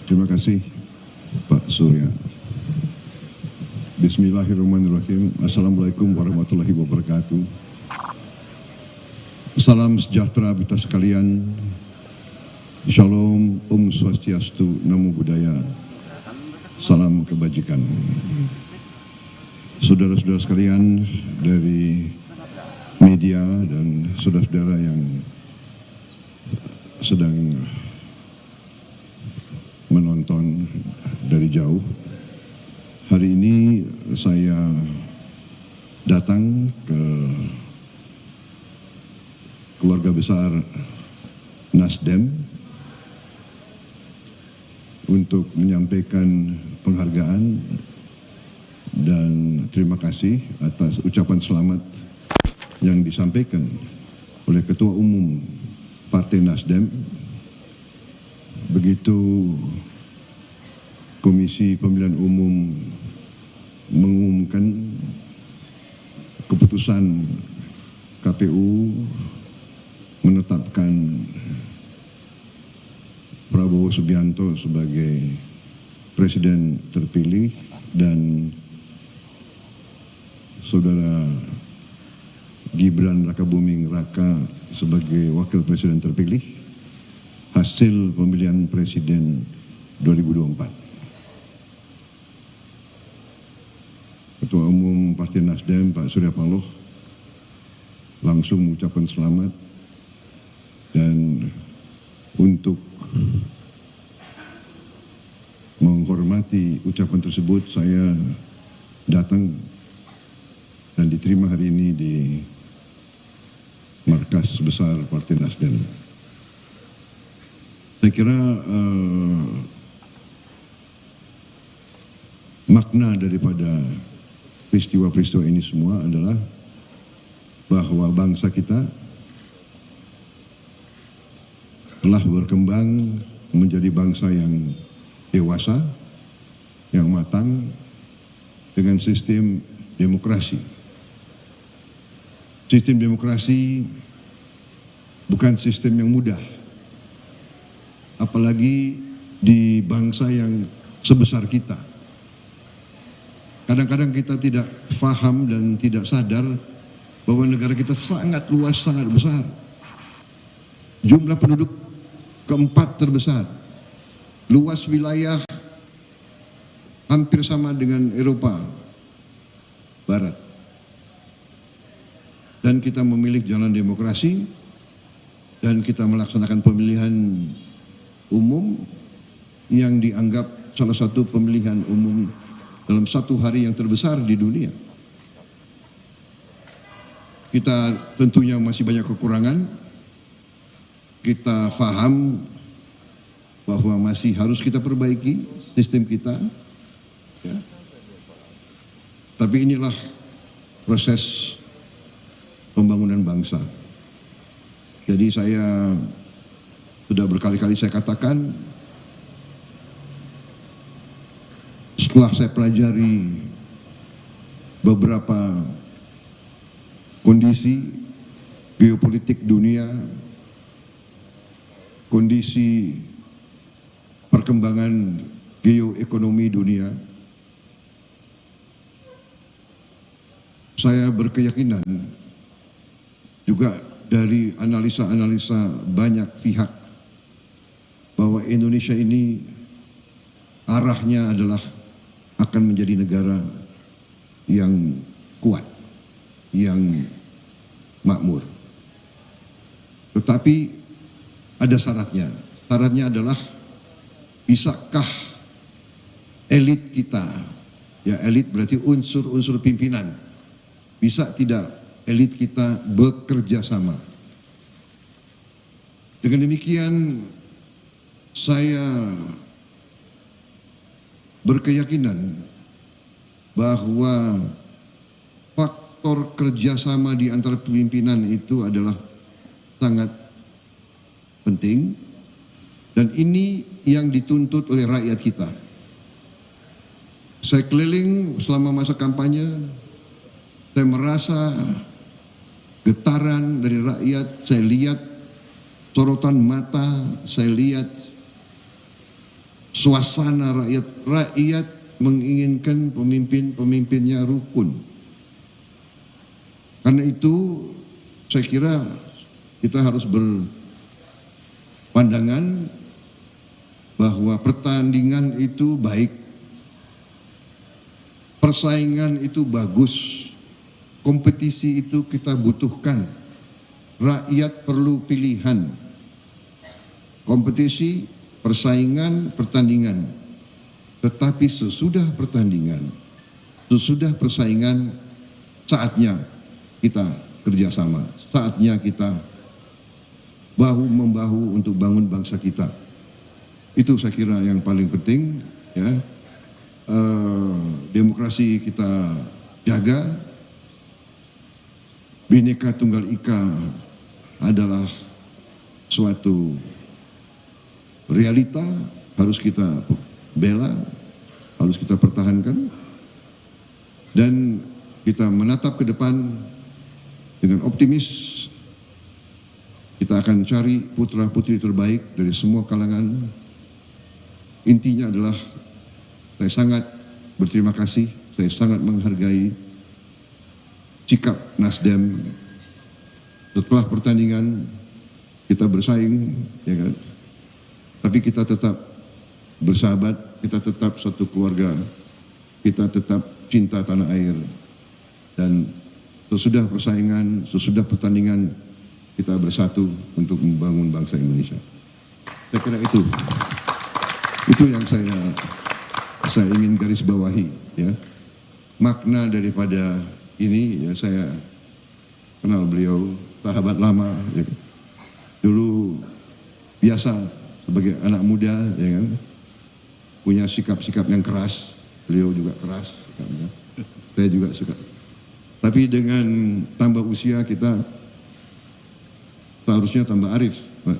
Terima kasih Pak Surya. Bismillahirrahmanirrahim. Assalamualaikum warahmatullahi wabarakatuh. Salam sejahtera kita sekalian. Shalom, Om Swastiastu, Namo Buddhaya. Salam kebajikan. Saudara-saudara sekalian dari media dan saudara-saudara yang sedang menonton dari jauh. Hari ini saya datang ke keluarga besar Nasdem untuk menyampaikan penghargaan dan terima kasih atas ucapan selamat yang disampaikan oleh Ketua Umum Partai Nasdem. Begitu Komisi Pemilihan Umum mengumumkan keputusan KPU menetapkan Prabowo Subianto sebagai presiden terpilih dan saudara Gibran Rakabuming Raka sebagai wakil presiden terpilih hasil pemilihan presiden 2024. Ketua Umum Partai Nasdem Pak Surya Paloh langsung mengucapkan selamat, dan untuk menghormati ucapan tersebut saya datang dan diterima hari ini di markas besar Partai Nasdem. Saya kira makna daripada peristiwa-peristiwa ini semua adalah bahwa bangsa kita telah berkembang menjadi bangsa yang dewasa, yang matang dengan sistem demokrasi. Sistem demokrasi bukan sistem yang mudah, apalagi di bangsa yang sebesar kita. Kadang-kadang kita tidak paham dan tidak sadar bahwa negara kita sangat luas, sangat besar. Jumlah penduduk keempat terbesar. Luas wilayah hampir sama dengan Eropa Barat. Dan kita memilih jalan demokrasi dan kita melaksanakan pemilihan umum yang dianggap salah satu pemilihan umum dalam satu hari yang terbesar di dunia. Kita tentunya masih banyak kekurangan. Kita paham bahwa masih harus kita perbaiki sistem kita. Ya. Tapi inilah proses pembangunan bangsa. Jadi saya sudah berkali-kali saya katakan, setelah saya pelajari beberapa kondisi geopolitik dunia, kondisi perkembangan geoekonomi dunia, saya berkeyakinan juga dari analisa-analisa banyak pihak bahwa Indonesia ini arahnya adalah akan menjadi negara yang kuat, yang makmur. Tetapi ada syaratnya. Syaratnya adalah bisakah elit kita, ya elit berarti unsur-unsur pimpinan, bisa tidak elit kita bekerja sama. Dengan demikian saya berkeyakinan bahwa faktor kerjasama di antara pimpinan itu adalah sangat penting, dan ini yang dituntut oleh rakyat kita. Saya keliling selama masa kampanye, saya merasa getaran dari rakyat, saya lihat sorotan mata, saya lihat suasana rakyat menginginkan pemimpinnya rukun. Karena itu saya kira kita harus berpandangan bahwa pertandingan itu baik, persaingan itu bagus, kompetisi itu kita butuhkan. Rakyat perlu pilihan, kompetisi, persaingan, pertandingan. Tetapi sesudah pertandingan, sesudah persaingan, saatnya kita kerjasama, saatnya kita bahu-membahu untuk bangun bangsa kita. Itu saya kira yang paling penting, ya. Demokrasi kita jaga, Bhinneka Tunggal Ika adalah suatu realita, harus kita bela, harus kita pertahankan, dan kita menatap ke depan dengan optimis. Kita akan cari putra-putri terbaik dari semua kalangan. Intinya adalah saya sangat berterima kasih, saya sangat menghargai sikap Nasdem. Setelah pertandingan kita bersaing, ya kan? Tapi kita tetap bersahabat, kita tetap satu keluarga, kita tetap cinta tanah air. Dan sesudah persaingan, sesudah pertandingan, kita bersatu untuk membangun bangsa Indonesia. Saya kira itu yang saya ingin garis bawahi, ya. Makna daripada ini, ya, saya kenal beliau, sahabat lama, ya. Dulu biasa sebagai anak muda, ya kan, punya sikap-sikap yang keras. Beliau juga keras sikapnya. Saya juga suka. Tapi dengan tambah usia kita seharusnya tambah arif, Pak.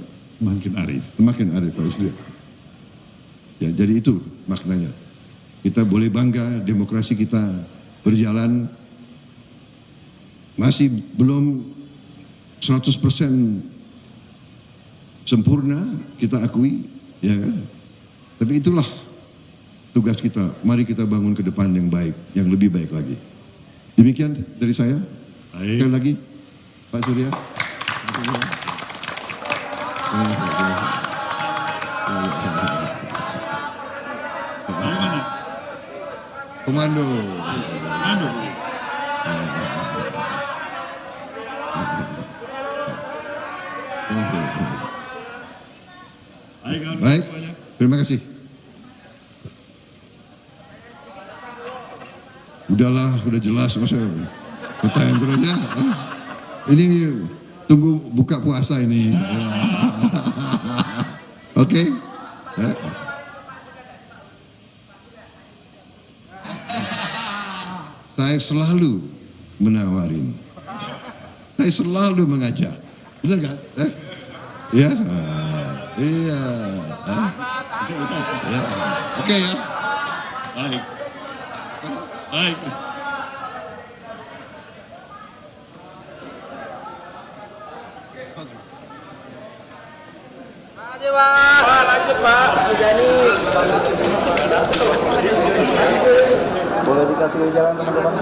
Semakin arif harus dia. Ya, jadi itu maknanya. Kita boleh bangga demokrasi kita berjalan, masih belum 100% sempurna, kita akui, ya kan? Tapi itulah tugas kita. Mari kita bangun ke depan yang baik, yang lebih baik lagi. Demikian dari saya. Baik. Sekali lagi, Pak Surya. Komando. Baik, terima kasih. Udahlah, sudah jelas, masa pertanyaan terusnya. Ini tunggu buka puasa ini. Oke. Saya selalu menawarin, saya selalu mengajak, benar nggak? Ya, iya. Ya. Oke ya. Baik. Baik. Pak, lanjut Pak, Jani. Boleh dikasih jalan teman-teman?